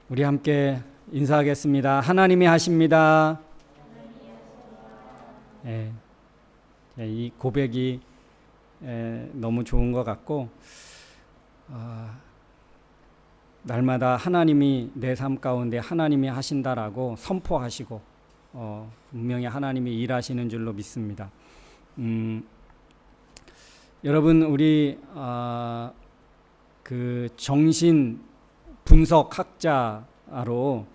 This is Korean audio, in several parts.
우리 함께 인사하겠습니다. 하나님이 하십니다. 예, 이 고백이 너무 좋은 것 같고, 날마다 하나님이 내 삶 가운데 하나님이 하신다라고 선포하시고 분명히 하나님이 일하시는 줄로 믿습니다. 여러분, 우리 그 정신 분석 학자로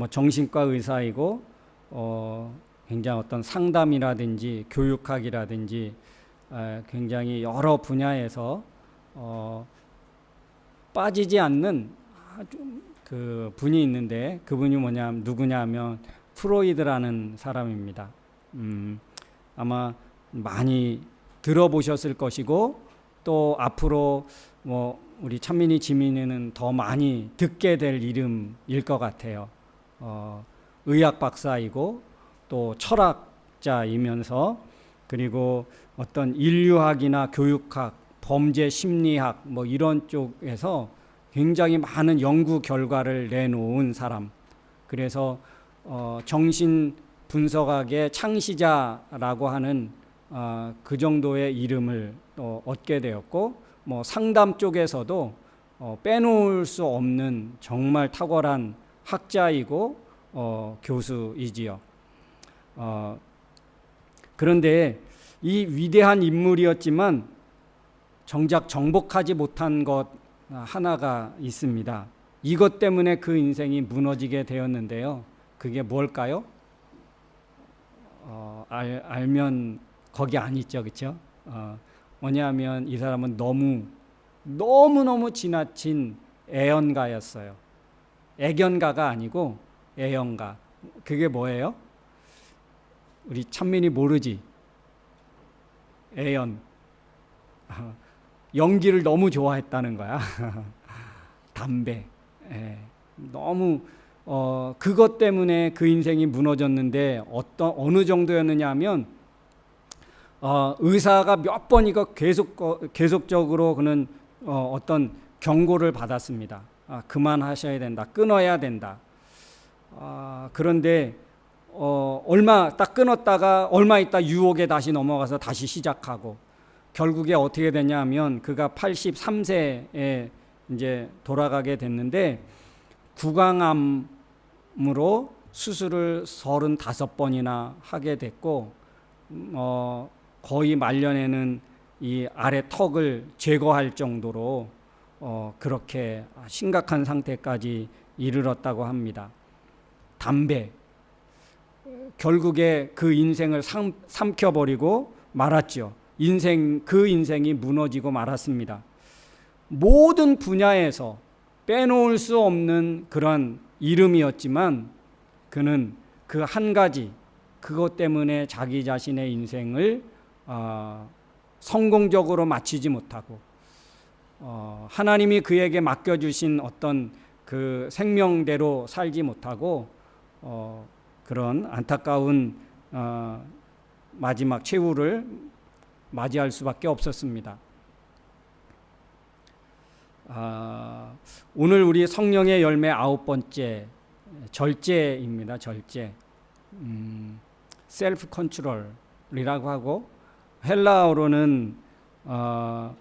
정신과 의사이고 굉장히 어떤 상담이라든지 교육학이라든지 굉장히 여러 분야에서 빠지지 않는 아주 그 분이 있는데, 그분이 누구냐면 프로이드라는 사람입니다. 아마 많이 들어보셨을 것이고, 또 앞으로 우리 찬민이 지민이는 더 많이 듣게 될 이름일 것 같아요. 의학 박사이고 또 철학자이면서, 그리고 어떤 인류학이나 교육학, 범죄 심리학 이런 쪽에서 굉장히 많은 연구 결과를 내놓은 사람. 그래서 정신 분석학의 창시자라고 하는 그 정도의 이름을 얻게 되었고, 상담 쪽에서도 빼놓을 수 없는 정말 탁월한 학자이고 교수이지요. 그런데 이 위대한 인물이었지만 정작 정복하지 못한 것 하나가 있습니다. 이것 때문에 그 인생이 무너지게 되었는데요. 그게 뭘까요? 알면 거기 안 있죠, 그렇죠? 뭐냐면 이 사람은 너무너무 지나친 애연가였어요. 애견가가 아니고 애연가. 그게 뭐예요? 우리 찬민이 모르지? 애연. 연기를 너무 좋아했다는 거야. 담배. 너무 그것 때문에 그 인생이 무너졌는데, 어느 정도였느냐 하면 의사가 몇 번 이거 계속적으로 그는 어떤 경고를 받았습니다. 그만하셔야 된다. 끊어야 된다. 그런데 얼마 딱 끊었다가 얼마 있다 유혹에 다시 넘어가서 다시 시작하고, 결국에 어떻게 되냐면 그가 83세에 이제 돌아가게 됐는데, 구강암으로 수술을 35번이나 하게 됐고, 거의 말년에는 이 아래 턱을 제거할 정도로 그렇게 심각한 상태까지 이르렀다고 합니다. 담배. 결국에 그 인생을 삼켜버리고 말았죠. 그 인생이 무너지고 말았습니다. 모든 분야에서 빼놓을 수 없는 그런 이름이었지만, 그는 그 한 가지, 그것 때문에 자기 자신의 인생을 성공적으로 마치지 못하고, 하나님이 그에게 맡겨주신 어떤 그 생명대로 살지 못하고 그런 안타까운 마지막 최후를 맞이할 수밖에 없었습니다. 오늘 우리 성령의 열매 9번째 절제입니다. 절제. 셀프 컨트롤이라고 하고, 헬라어로는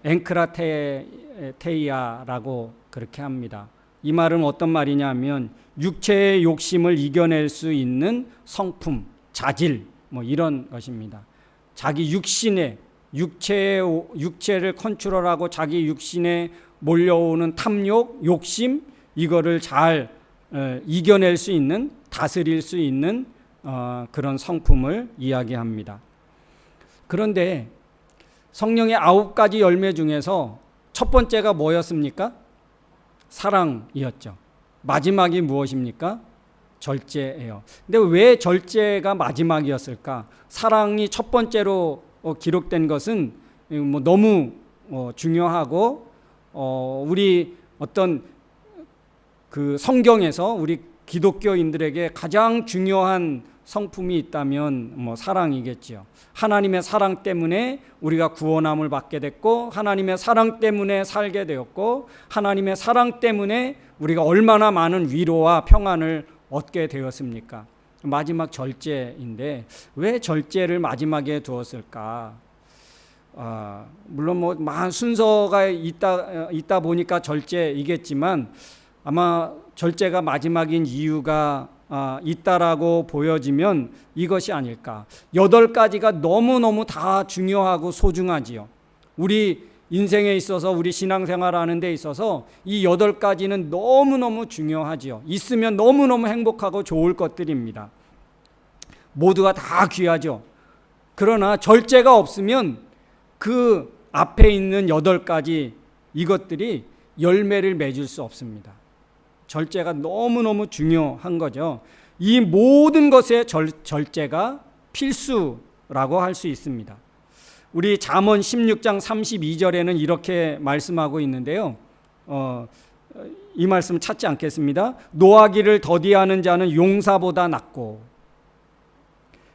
엔크라테이아라고 그렇게 합니다. 이 말은 어떤 말이냐면 육체의 욕심을 이겨낼 수 있는 성품, 자질, 이런 것입니다. 자기 육체를 컨트롤하고 자기 육신에 몰려오는 탐욕, 욕심, 이거를 잘 이겨낼 수 있는, 다스릴 수 있는 그런 성품을 이야기합니다. 그런데 성령의 9가지 열매 중에서 첫 번째가 뭐였습니까? 사랑이었죠. 마지막이 무엇입니까? 절제예요. 근데 왜 절제가 마지막이었을까? 사랑이 첫 번째로 기록된 것은 너무 중요하고, 우리 어떤 그 성경에서 우리 기독교인들에게 가장 중요한 성품이 있다면 뭐 사랑이겠지요. 하나님의 사랑 때문에 우리가 구원함을 받게 됐고, 하나님의 사랑 때문에 살게 되었고, 하나님의 사랑 때문에 우리가 얼마나 많은 위로와 평안을 얻게 되었습니까? 마지막 절제인데 왜 절제를 마지막에 두었을까? 물론 뭐 순서가 있다 보니까 절제이겠지만 아마 절제가 마지막인 이유가 있다라고 보여지면 이것이 아닐까. 8가지가 너무너무 다 중요하고 소중하지요. 우리 인생에 있어서, 우리 신앙생활하는 데 있어서 이 8가지는 너무너무 중요하지요. 있으면 너무너무 행복하고 좋을 것들입니다. 모두가 다 귀하죠. 그러나 절제가 없으면 그 앞에 있는 8가지 이것들이 열매를 맺을 수 없습니다. 절제가 너무너무 중요한 거죠. 이 모든 것에 절제가 필수라고 할 수 있습니다. 우리 잠언 16장 32절에는 이렇게 말씀하고 있는데요. 이 말씀 찾지 않겠습니다. 노하기를 더디하는 자는 용사보다 낫고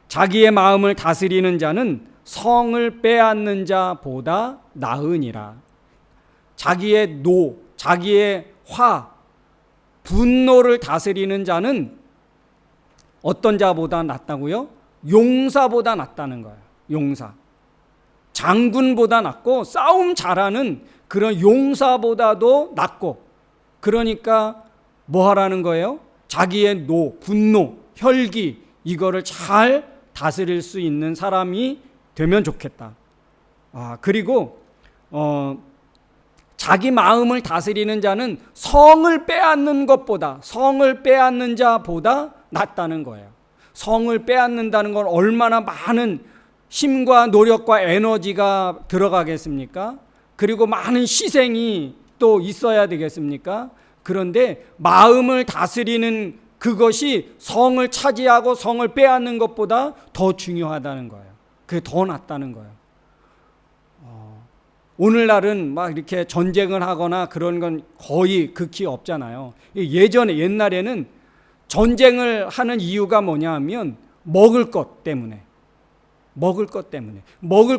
자기의 마음을 다스리는 자는 성을 빼앗는 자보다 나으니라. 자기의 자기의 분노를 다스리는 자는 어떤 자보다 낫다고요? 용사보다 낫다는 거예요. 용사. 장군보다 낫고 싸움 잘하는 그런 용사보다도 낫고, 그러니까 뭐 하라는 거예요? 자기의 분노, 혈기 이거를 잘 다스릴 수 있는 사람이 되면 좋겠다. 그리고 자기 마음을 다스리는 자는 성을 빼앗는 자보다 낫다는 거예요. 성을 빼앗는다는 건 얼마나 많은 힘과 노력과 에너지가 들어가겠습니까? 그리고 많은 희생이 또 있어야 되겠습니까? 그런데 마음을 다스리는 그것이 성을 차지하고 성을 빼앗는 것보다 더 중요하다는 거예요. 그게 더 낫다는 거예요. 오늘날은 막 이렇게 전쟁을 하거나 그런 건 거의 극히 없잖아요. 옛날에는 전쟁을 하는 이유가 뭐냐 하면 먹을 것 때문에. 먹을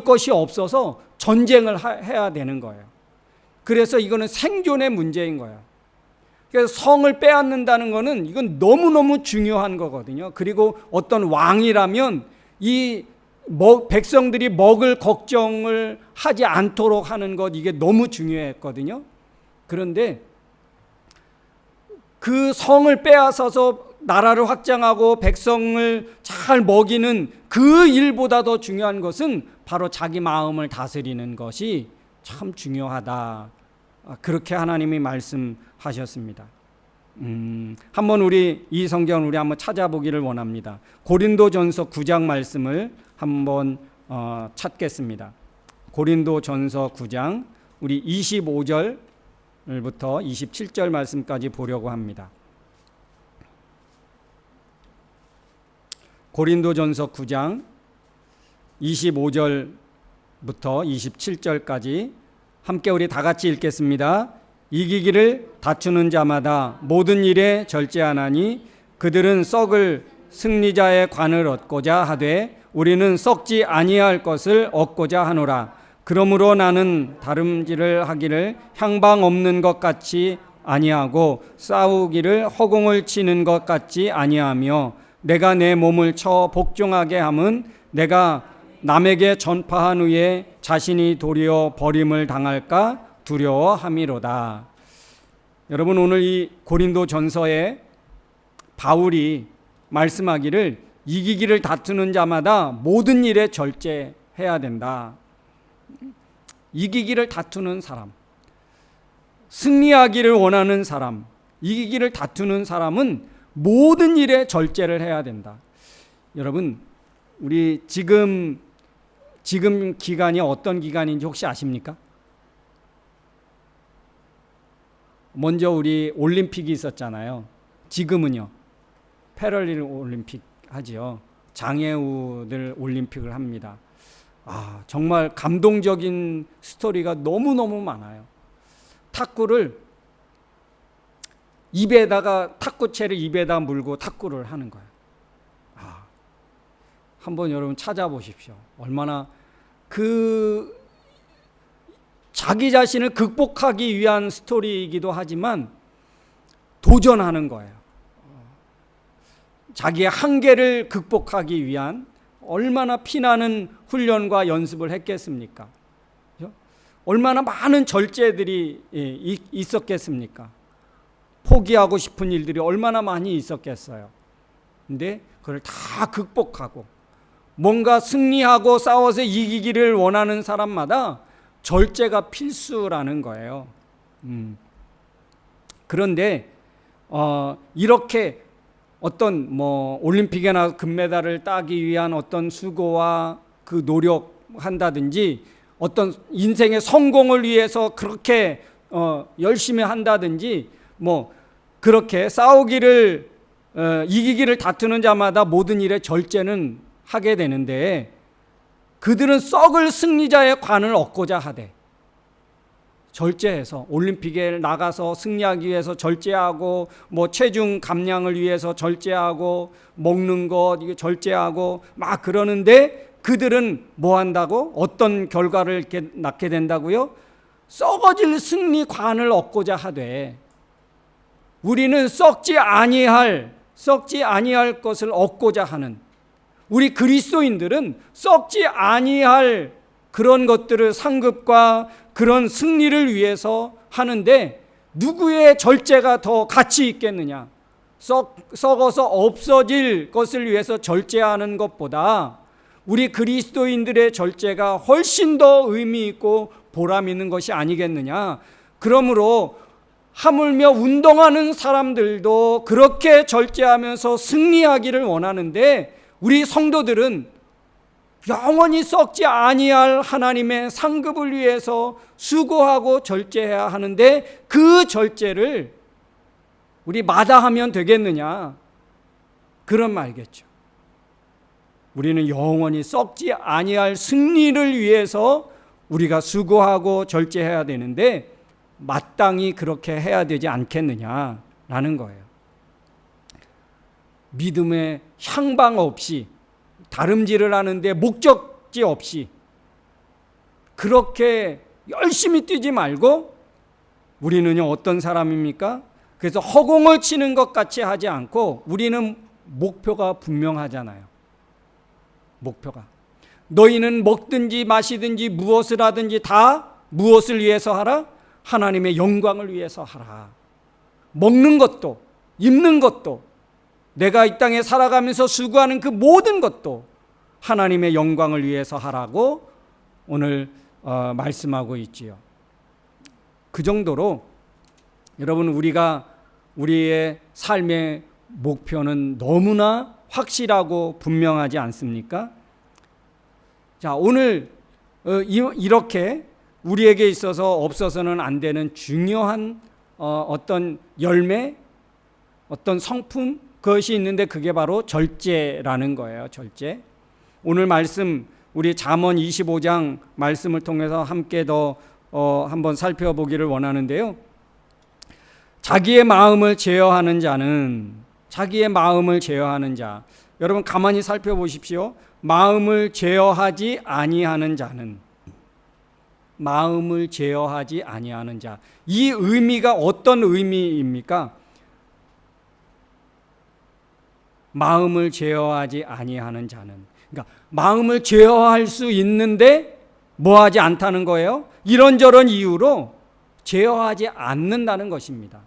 것이 없어서 전쟁을 해야 되는 거예요. 그래서 이거는 생존의 문제인 거예요. 그래서 성을 빼앗는다는 거는 이건 너무너무 중요한 거거든요. 그리고 어떤 왕이라면 이 백성들이 먹을 걱정을 하지 않도록 하는 것, 이게 너무 중요했거든요. 그런데 그 성을 빼앗아서 나라를 확장하고 백성을 잘 먹이는 그 일보다 더 중요한 것은 바로 자기 마음을 다스리는 것이 참 중요하다. 그렇게 하나님이 말씀하셨습니다. 한번 우리 이 성경을 우리 한번 찾아보기를 원합니다. 고린도전서 9장 말씀을 한번 찾겠습니다. 고린도전서 9장 우리 25절부터 27절 말씀까지 보려고 합니다. 고린도전서 9장 25절부터 27절까지 함께 우리 다 같이 읽겠습니다. 이기기를 다투는 자마다 모든 일에 절제하나니 그들은 썩을 승리자의 관을 얻고자 하되 우리는 썩지 아니할 것을 얻고자 하노라. 그러므로 나는 다름질을 하기를 향방 없는 것 같이 아니하고 싸우기를 허공을 치는 것 같지 아니하며 내가 내 몸을 쳐 복종하게 함은 내가 남에게 전파한 후에 자신이 도리어 버림을 당할까 두려워함이로다. 여러분, 오늘 이 고린도 전서에 바울이 말씀하기를 이기기를 다투는 자마다 모든 일에 절제해야 된다. 이기기를 다투는 사람, 승리하기를 원하는 사람, 이기기를 다투는 사람은 모든 일에 절제를 해야 된다. 여러분, 우리 지금 기간이 어떤 기간인지 혹시 아십니까? 먼저 우리 올림픽이 있었잖아요. 지금은요, 패럴림픽 하지요. 장애우들 올림픽을 합니다. 정말 감동적인 스토리가 너무너무 많아요. 탁구채를 입에다 물고 탁구를 하는 거예요. 한번 여러분 찾아보십시오. 얼마나 그 자기 자신을 극복하기 위한 스토리이기도 하지만 도전하는 거예요. 자기의 한계를 극복하기 위한 얼마나 피나는 훈련과 연습을 했겠습니까? 얼마나 많은 절제들이 있었겠습니까? 포기하고 싶은 일들이 얼마나 많이 있었겠어요. 근데 그걸 다 극복하고 뭔가 승리하고 싸워서 이기기를 원하는 사람마다 절제가 필수라는 거예요. 그런데 이렇게 어떤 올림픽에나 금메달을 따기 위한 어떤 수고와 그 노력한다든지 어떤 인생의 성공을 위해서 그렇게 열심히 한다든지 그렇게 싸우기를 이기기를 다투는 자마다 모든 일에 절제는 하게 되는데 그들은 썩을 승리자의 관을 얻고자 하되 절제해서 올림픽에 나가서 승리하기 위해서 절제하고 체중 감량을 위해서 절제하고 먹는 것 이게 절제하고 막 그러는데 그들은 뭐 한다고? 어떤 결과를 이렇게 낳게 된다고요? 썩어질 승리관을 얻고자 하되 우리는 썩지 아니할 것을 얻고자 하는 우리 그리스도인들은 썩지 아니할 그런 것들을 상급과 그런 승리를 위해서 하는데 누구의 절제가 더 가치 있겠느냐? 썩어서 없어질 것을 위해서 절제하는 것보다 우리 그리스도인들의 절제가 훨씬 더 의미 있고 보람 있는 것이 아니겠느냐? 그러므로 하물며 운동하는 사람들도 그렇게 절제하면서 승리하기를 원하는데 우리 성도들은 영원히 썩지 아니할 하나님의 상급을 위해서 수고하고 절제해야 하는데 그 절제를 우리 마다하면 되겠느냐? 그런 말이겠죠. 우리는 영원히 썩지 아니할 승리를 위해서 우리가 수고하고 절제해야 되는데 마땅히 그렇게 해야 되지 않겠느냐라는 거예요. 믿음의 향방 없이 다름질을 하는데 목적지 없이 그렇게 열심히 뛰지 말고 우리는요 어떤 사람입니까? 그래서 허공을 치는 것 같이 하지 않고 우리는 목표가 분명하잖아요. 목표가 너희는 먹든지 마시든지 무엇을 하든지 다 무엇을 위해서 하라? 하나님의 영광을 위해서 하라. 먹는 것도 입는 것도 내가 이 땅에 살아가면서 수고하는 그 모든 것도 하나님의 영광을 위해서 하라고 오늘 말씀하고 있지요. 그 정도로 여러분 우리가 우리의 삶의 목표는 너무나 확실하고 분명하지 않습니까? 자, 오늘 이렇게 우리에게 있어서 없어서는 안 되는 중요한 어떤 열매, 어떤 성품 그것이 있는데 그게 바로 절제라는 거예요. 절제. 오늘 말씀 우리 잠언 25장 말씀을 통해서 함께 더 한번 살펴보기를 원하는데요. 자기의 마음을 제어하는 자. 여러분 가만히 살펴보십시오. 마음을 제어하지 아니하는 자는 자. 이 의미가 어떤 의미입니까? 마음을 제어하지 아니하는 자는. 그러니까 마음을 제어할 수 있는데 뭐하지 않다는 거예요? 이런저런 이유로 제어하지 않는다는 것입니다.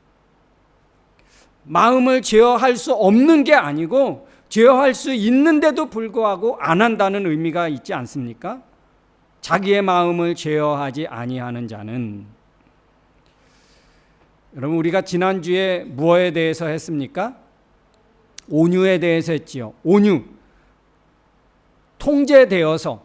마음을 제어할 수 없는 게 아니고 제어할 수 있는데도 불구하고 안 한다는 의미가 있지 않습니까? 자기의 마음을 제어하지 아니하는 자는. 여러분 우리가 지난주에 무엇에 대해서 했습니까? 온유에 대해서 했지요. 온유. 통제되어서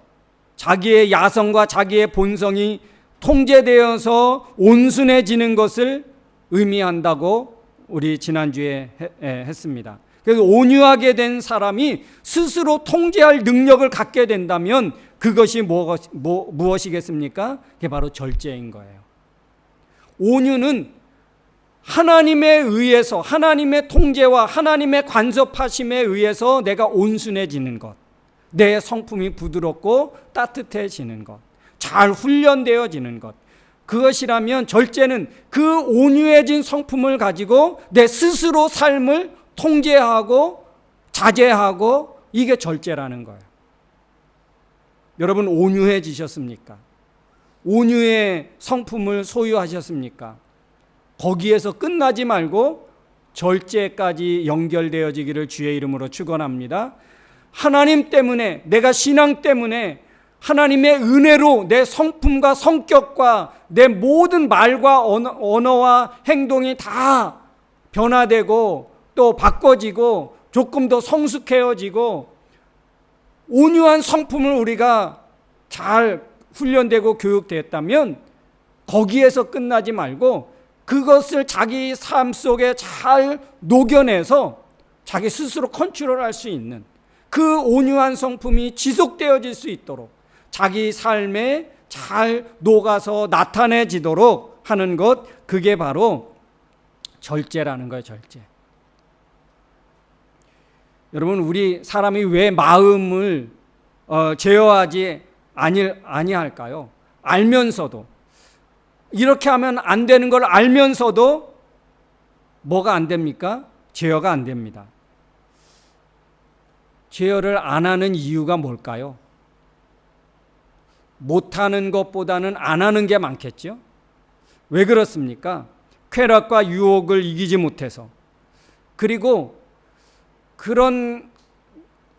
자기의 야성과 자기의 본성이 통제되어서 온순해지는 것을 의미한다고 우리 지난주에 했습니다. 그래서 온유하게 된 사람이 스스로 통제할 능력을 갖게 된다면 그것이 무엇이겠습니까? 그게 바로 절제인 거예요. 온유는 하나님에 의해서 하나님의 통제와 하나님의 간섭하심에 의해서 내가 온순해지는 것. 내 성품이 부드럽고 따뜻해지는 것, 잘 훈련되어지는 것, 그것이라면 절제는 그 온유해진 성품을 가지고 내 스스로 삶을 통제하고 자제하고, 이게 절제라는 거예요. 여러분, 온유해지셨습니까? 온유의 성품을 소유하셨습니까? 거기에서 끝나지 말고 절제까지 연결되어지기를 주의 이름으로 축원합니다. 하나님 때문에, 내가 신앙 때문에 하나님의 은혜로 내 성품과 성격과 내 모든 말과 언어와 행동이 다 변화되고 또 바꿔지고 조금 더 성숙해지고, 온유한 성품을 우리가 잘 훈련되고 교육되었다면 거기에서 끝나지 말고 그것을 자기 삶 속에 잘 녹여내서 자기 스스로 컨트롤할 수 있는 그 온유한 성품이 지속되어질 수 있도록 자기 삶에 잘 녹아서 나타내지도록 하는 것, 그게 바로 절제라는 거예요. 절제. 여러분, 우리 사람이 왜 마음을 제어하지 아니할까요? 알면서도, 이렇게 하면 안 되는 걸 알면서도 뭐가 안 됩니까? 제어가 안 됩니다. 제어를 안 하는 이유가 뭘까요? 못하는 것보다는 안 하는 게 많겠죠? 왜 그렇습니까? 쾌락과 유혹을 이기지 못해서, 그리고 그런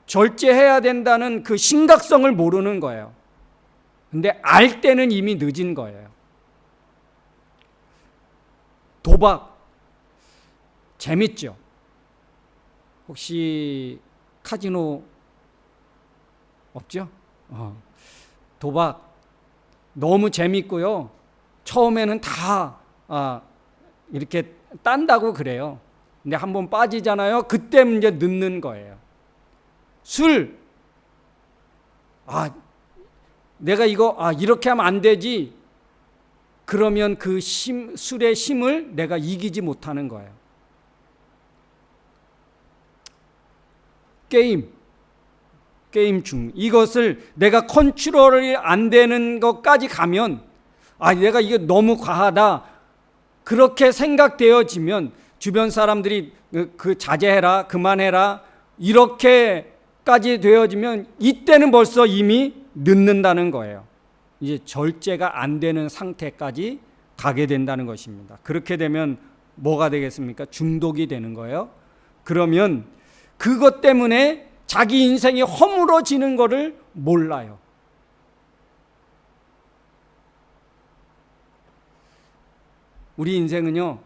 절제해야 된다는 그 심각성을 모르는 거예요. 근데 알 때는 이미 늦은 거예요. 도박 재밌죠? 혹시 카지노 없죠? 도박 너무 재밌고요. 처음에는 다 이렇게 딴다고 그래요. 근데 한번 빠지잖아요. 그때 이제 늦는 거예요. 술, 내가 이거 이렇게 하면 안 되지. 그러면 그 술의 힘을 내가 이기지 못하는 거예요. 게임 중 이것을 내가 컨트롤이 안 되는 것까지 가면, 내가 이게 너무 과하다, 그렇게 생각되어지면 주변 사람들이 그 자제해라, 그만해라, 이렇게까지 되어지면 이때는 벌써 이미 늦는다는 거예요. 이제 절제가 안 되는 상태까지 가게 된다는 것입니다. 그렇게 되면 뭐가 되겠습니까? 중독이 되는 거예요. 그러면 그것 때문에 자기 인생이 허물어지는 것을 몰라요. 우리 인생은요,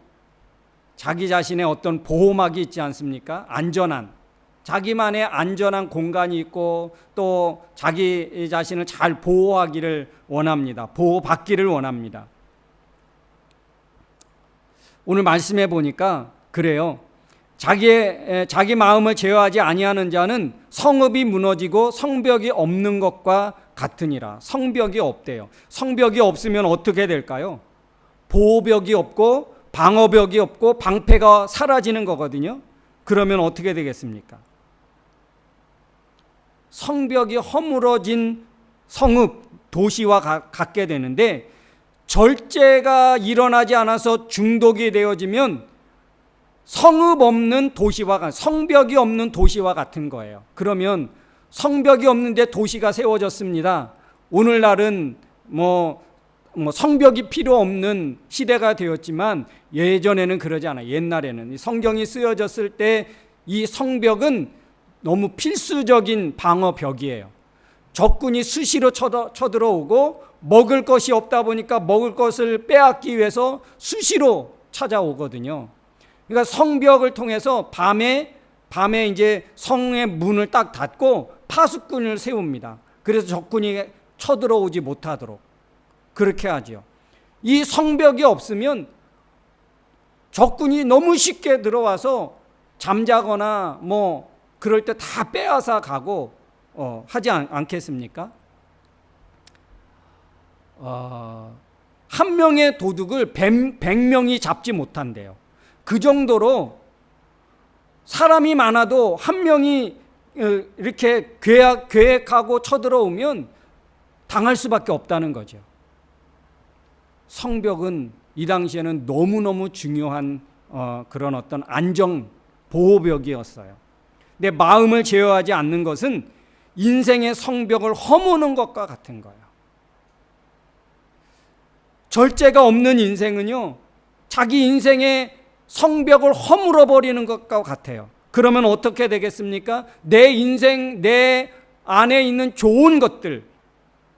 자기 자신의 어떤 보호막이 있지 않습니까? 안전한, 자기만의 안전한 공간이 있고 또 자기 자신을 잘 보호하기를 원합니다. 보호받기를 원합니다. 오늘 말씀해 보니까 그래요. 자기 마음을 제어하지 아니하는 자는 성읍이 무너지고 성벽이 없는 것과 같으니라. 성벽이 없대요. 성벽이 없으면 어떻게 될까요? 보호벽이 없고 방어벽이 없고 방패가 사라지는 거거든요. 그러면 어떻게 되겠습니까? 성벽이 허물어진 성읍, 도시와 같게 되는데, 절제가 일어나지 않아서 중독이 되어지면 성읍 없는 도시와, 성벽이 없는 도시와 같은 거예요. 그러면 성벽이 없는데 도시가 세워졌습니다. 오늘날은 성벽이 필요 없는 시대가 되었지만 예전에는 그러지 않아요. 옛날에는 성경이 쓰여졌을 때 이 성벽은 너무 필수적인 방어벽이에요. 적군이 수시로 쳐들어오고 먹을 것이 없다 보니까 먹을 것을 빼앗기 위해서 수시로 찾아오거든요. 그러니까 성벽을 통해서 밤에 이제 성의 문을 딱 닫고 파수꾼을 세웁니다. 그래서 적군이 쳐들어오지 못하도록 그렇게 하죠. 이 성벽이 없으면 적군이 너무 쉽게 들어와서 잠자거나 그럴 때 다 빼앗아 가고 하지 않겠습니까? 한 명의 도둑을 100명이 잡지 못한대요. 그 정도로 사람이 많아도 한 명이 이렇게 계획하고 쳐들어오면 당할 수밖에 없다는 거죠. 성벽은 이 당시에는 너무너무 중요한 그런 어떤 안정 보호벽이었어요. 내 마음을 제어하지 않는 것은 인생의 성벽을 허무는 것과 같은 거예요. 절제가 없는 인생은요, 자기 인생의 성벽을 허물어 버리는 것과 같아요. 그러면 어떻게 되겠습니까? 내 인생, 내 안에 있는 좋은 것들,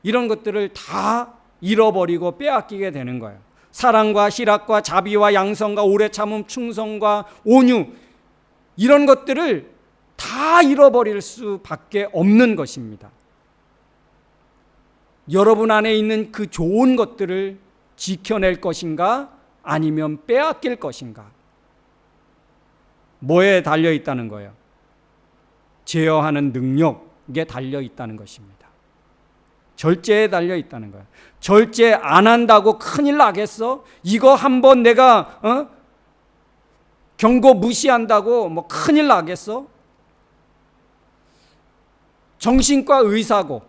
이런 것들을 다 잃어버리고 빼앗기게 되는 거예요. 사랑과 희락과 자비와 양성과 오래 참음, 충성과 온유, 이런 것들을 다 잃어버릴 수밖에 없는 것입니다. 여러분 안에 있는 그 좋은 것들을 지켜낼 것인가, 아니면 빼앗길 것인가? 뭐에 달려 있다는 거예요? 제어하는 능력에 달려 있다는 것입니다. 절제에 달려 있다는 거예요. 절제 안 한다고 큰일 나겠어? 이거 한번 내가 경고 무시한다고 뭐 큰일 나겠어? 정신과 의사고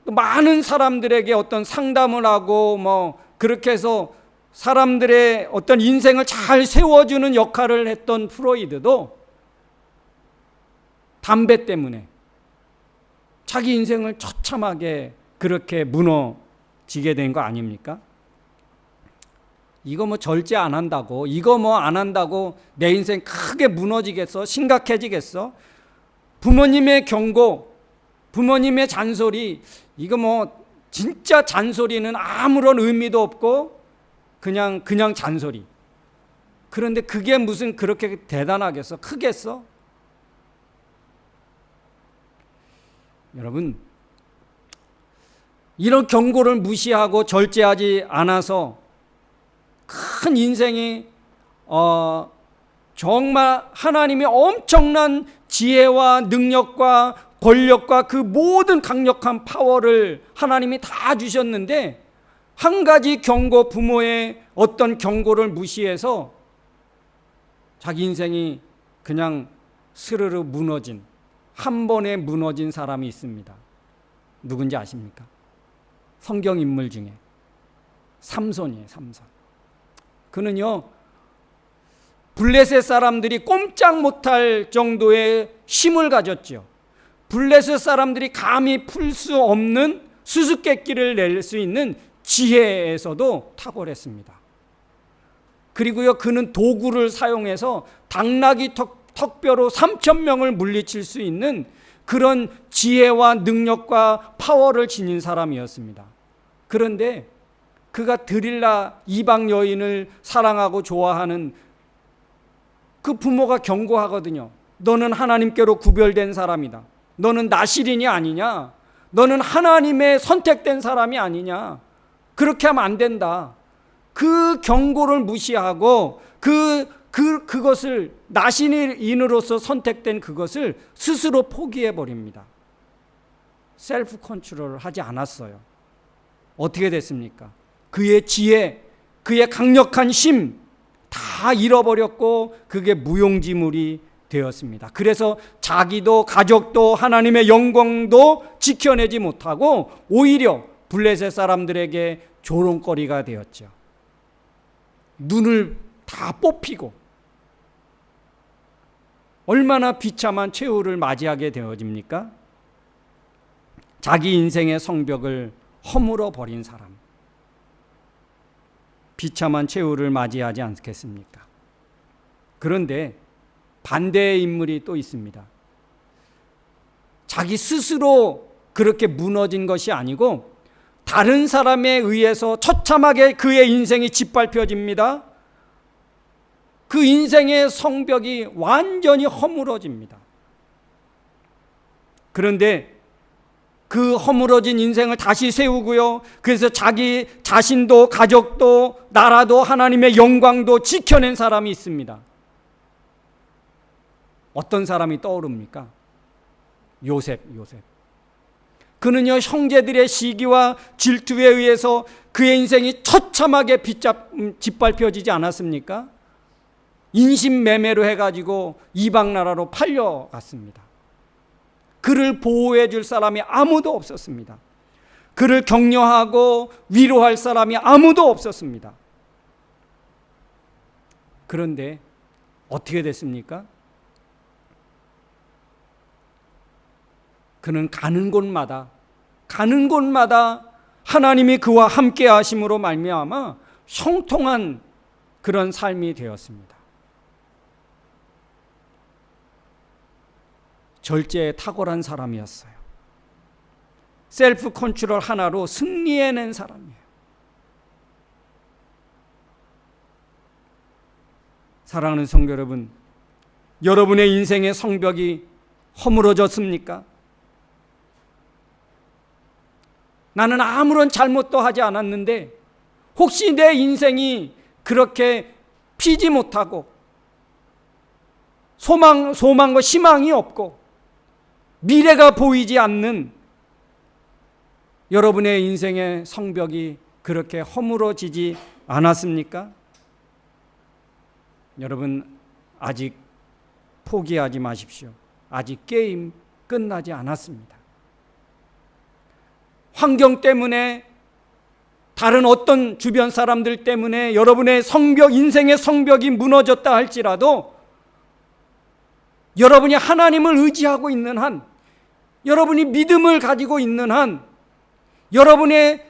많은 사람들에게 어떤 상담을 하고 뭐 그렇게 해서 사람들의 어떤 인생을 잘 세워주는 역할을 했던 프로이드도 담배 때문에 자기 인생을 처참하게 그렇게 무너지게 된 거 아닙니까? 이거 뭐 절제 안 한다고, 이거 뭐 안 한다고 내 인생 크게 무너지겠어? 심각해지겠어? 부모님의 경고, 부모님의 잔소리, 이거 뭐 진짜 잔소리는 아무런 의미도 없고 그냥 잔소리. 그런데 그게 무슨 그렇게 대단하겠어? 크겠어? 여러분, 이런 경고를 무시하고 절제하지 않아서 큰 인생이 정말 하나님의 엄청난 지혜와 능력과 권력과 그 모든 강력한 파워를 하나님이 다 주셨는데 한 가지 경고, 부모의 어떤 경고를 무시해서 자기 인생이 그냥 스르르 무너진, 한 번에 무너진 사람이 있습니다. 누군지 아십니까? 성경 인물 중에 삼손이에요. 삼손. 그는요, 블레셋 사람들이 꼼짝 못할 정도의 힘을 가졌죠. 블레셋 사람들이 감히 풀 수 없는 수수께끼를 낼 수 있는 지혜에서도 탁월했습니다. 그리고요, 그는 도구를 사용해서 당나귀 턱뼈로 3,000명을 물리칠 수 있는 그런 지혜와 능력과 파워를 지닌 사람이었습니다. 그런데 그가 드릴라 이방 여인을 사랑하고 좋아하는 그 부모가 경고하거든요. 너는 하나님께로 구별된 사람이다. 너는 나실인이 아니냐? 너는 하나님의 선택된 사람이 아니냐? 그렇게 하면 안 된다. 그 경고를 무시하고 그것을 나신인으로서 선택된 그것을 스스로 포기해 버립니다. 셀프 컨트롤을 하지 않았어요. 어떻게 됐습니까? 그의 지혜, 그의 강력한 힘 다 잃어버렸고 그게 무용지물이 되었습니다. 그래서 자기도 가족도 하나님의 영광도 지켜내지 못하고 오히려 블레셋 사람들에게 조롱거리가 되었죠. 눈을 다 뽑히고 얼마나 비참한 최후를 맞이하게 되어집니까? 자기 인생의 성벽을 허물어 버린 사람, 비참한 최후를 맞이하지 않겠습니까? 그런데 반대의 인물이 또 있습니다. 자기 스스로 그렇게 무너진 것이 아니고 다른 사람에 의해서 처참하게 그의 인생이 짓밟혀집니다. 그 인생의 성벽이 완전히 허물어집니다. 그런데 그 허물어진 인생을 다시 세우고요. 그래서 자기 자신도 가족도 나라도 하나님의 영광도 지켜낸 사람이 있습니다. 어떤 사람이 떠오릅니까? 요셉. 그는요, 형제들의 시기와 질투에 의해서 그의 인생이 처참하게 짓밟혀지지 않았습니까? 인신매매로 해가지고 이방 나라로 팔려갔습니다. 그를 보호해 줄 사람이 아무도 없었습니다. 그를 격려하고 위로할 사람이 아무도 없었습니다. 그런데 어떻게 됐습니까? 그는 가는 곳마다 하나님이 그와 함께 하심으로 말미암아 형통한 그런 삶이 되었습니다. 절제에 탁월한 사람이었어요. 셀프 컨트롤 하나로 승리해낸 사람이에요. 사랑하는 성도 여러분, 여러분의 인생의 성벽이 허물어졌습니까? 나는 아무런 잘못도 하지 않았는데 혹시 내 인생이 그렇게 피지 못하고 소망과 희망이 없고 미래가 보이지 않는 여러분의 인생의 성벽이 그렇게 허물어지지 않았습니까? 여러분, 아직 포기하지 마십시오. 아직 게임 끝나지 않았습니다. 환경 때문에, 다른 어떤 주변 사람들 때문에 여러분의 성벽, 인생의 성벽이 무너졌다 할지라도 여러분이 하나님을 의지하고 있는 한, 여러분이 믿음을 가지고 있는 한, 여러분의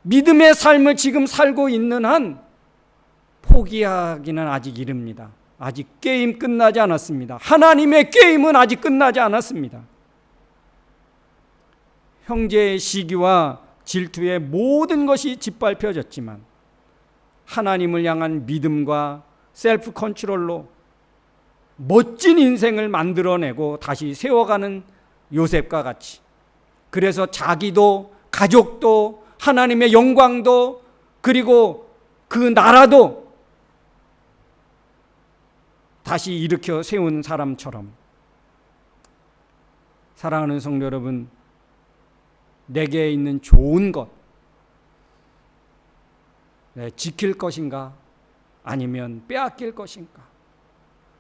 믿음의 삶을 지금 살고 있는 한 포기하기는 아직 이릅니다. 아직 게임 끝나지 않았습니다. 하나님의 게임은 아직 끝나지 않았습니다. 형제의 시기와 질투의 모든 것이 짓밟혀졌지만 하나님을 향한 믿음과 셀프 컨트롤로 멋진 인생을 만들어내고 다시 세워가는 요셉과 같이, 그래서 자기도 가족도 하나님의 영광도 그리고 그 나라도 다시 일으켜 세운 사람처럼, 사랑하는 성도 여러분, 내게 있는 좋은 것 지킬 것인가 아니면 빼앗길 것인가?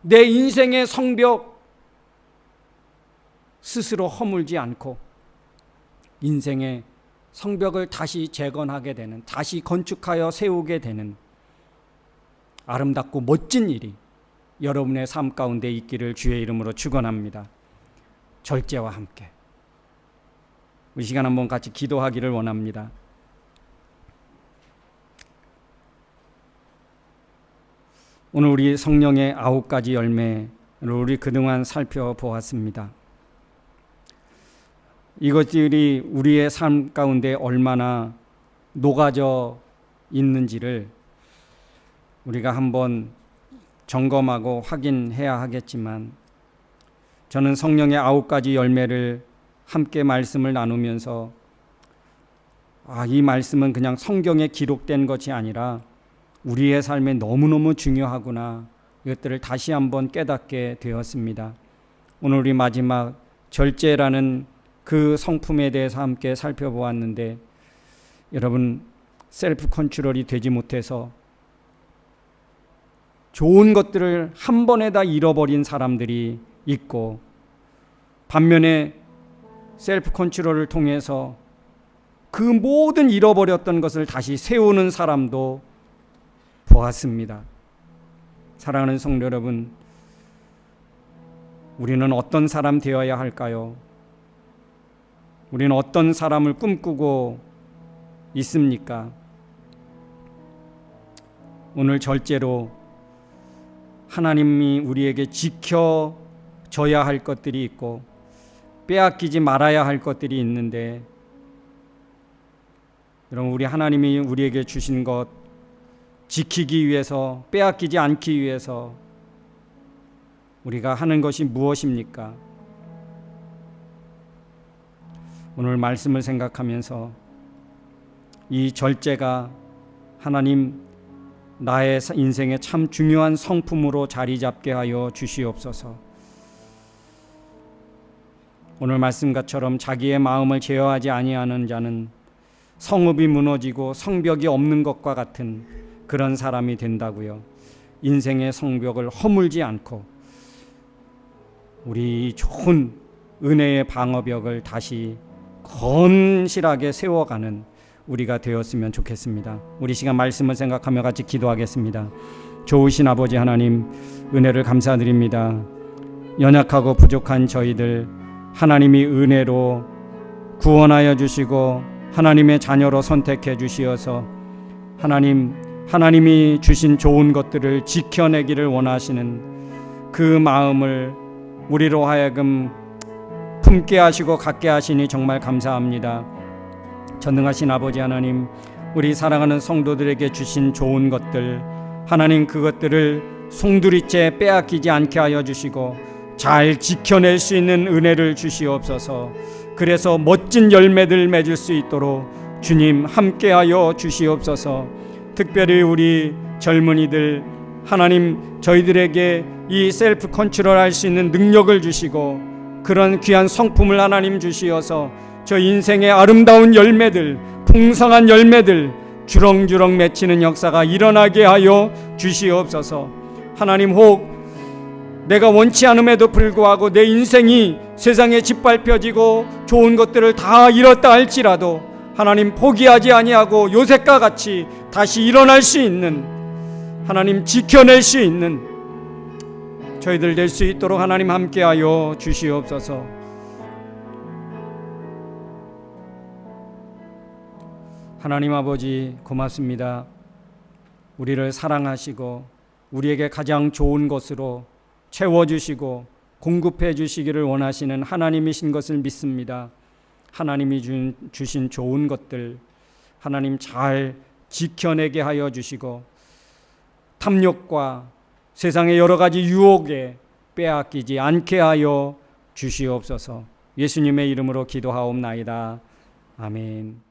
내 인생의 성벽 스스로 허물지 않고 인생의 성벽을 다시 재건하게 되는, 다시 건축하여 세우게 되는 아름답고 멋진 일이 여러분의 삶 가운데 있기를 주의 이름으로 축원합니다. 절제와 함께 이 시간 한번 같이 기도하기를 원합니다. 오늘 우리 성령의 9가지 열매를 우리 그동안 살펴보았습니다. 이것들이 우리의 삶 가운데 얼마나 녹아져 있는지를 우리가 한번 점검하고 확인해야 하겠지만, 저는 성령의 9가지 열매를 함께 말씀을 나누면서 이 말씀은 그냥 성경에 기록된 것이 아니라 우리의 삶에 너무너무 중요하구나, 이것들을 다시 한번 깨닫게 되었습니다. 오늘 우리 마지막 절제라는 그 성품에 대해서 함께 살펴보았는데, 여러분, 셀프 컨트롤이 되지 못해서 좋은 것들을 한 번에 다 잃어버린 사람들이 있고, 반면에 셀프 컨트롤을 통해서 그 모든 잃어버렸던 것을 다시 세우는 사람도 보았습니다. 사랑하는 성도 여러분, 우리는 어떤 사람 되어야 할까요? 우리는 어떤 사람을 꿈꾸고 있습니까? 오늘 절제로 하나님이 우리에게 지켜줘야 할 것들이 있고 빼앗기지 말아야 할 것들이 있는데, 여러분, 우리 하나님이 우리에게 주신 것 지키기 위해서, 빼앗기지 않기 위해서 우리가 하는 것이 무엇입니까? 오늘 말씀을 생각하면서 이 절제가 하나님 나의 인생에 참 중요한 성품으로 자리 잡게 하여 주시옵소서. 오늘 말씀과처럼 자기의 마음을 제어하지 아니하는 자는 성읍이 무너지고 성벽이 없는 것과 같은 그런 사람이 된다고요. 인생의 성벽을 허물지 않고 우리 좋은 은혜의 방어벽을 다시 건실하게 세워가는 우리가 되었으면 좋겠습니다. 우리 시간 말씀을 생각하며 같이 기도하겠습니다. 좋으신 아버지 하나님, 은혜를 감사드립니다. 연약하고 부족한 저희들 하나님이 은혜로 구원하여 주시고 하나님의 자녀로 선택해 주시어서 하나님이 주신 좋은 것들을 지켜내기를 원하시는 그 마음을 우리로 하여금 품게 하시고 갖게 하시니 정말 감사합니다. 전능하신 아버지 하나님, 우리 사랑하는 성도들에게 주신 좋은 것들, 하나님 그것들을 송두리째 빼앗기지 않게 하여 주시고 잘 지켜낼 수 있는 은혜를 주시옵소서. 그래서 멋진 열매들 맺을 수 있도록 주님 함께하여 주시옵소서. 특별히 우리 젊은이들 하나님 저희들에게 이 셀프 컨트롤 할 수 있는 능력을 주시고 그런 귀한 성품을 하나님 주시어서 저 인생의 아름다운 열매들, 풍성한 열매들 주렁주렁 맺히는 역사가 일어나게 하여 주시옵소서. 하나님, 혹 내가 원치 않음에도 불구하고 내 인생이 세상에 짓밟혀지고 좋은 것들을 다 잃었다 할지라도 하나님 포기하지 아니하고 요셉과 같이 다시 일어날 수 있는, 하나님 지켜낼 수 있는 저희들 될 수 있도록 하나님 함께하여 주시옵소서. 하나님 아버지 고맙습니다. 우리를 사랑하시고 우리에게 가장 좋은 것으로 채워주시고 공급해 주시기를 원하시는 하나님이신 것을 믿습니다. 하나님이 주신 좋은 것들 하나님 잘 지켜내게 하여 주시고 탐욕과 세상의 여러 가지 유혹에 빼앗기지 않게 하여 주시옵소서. 예수님의 이름으로 기도하옵나이다. 아멘.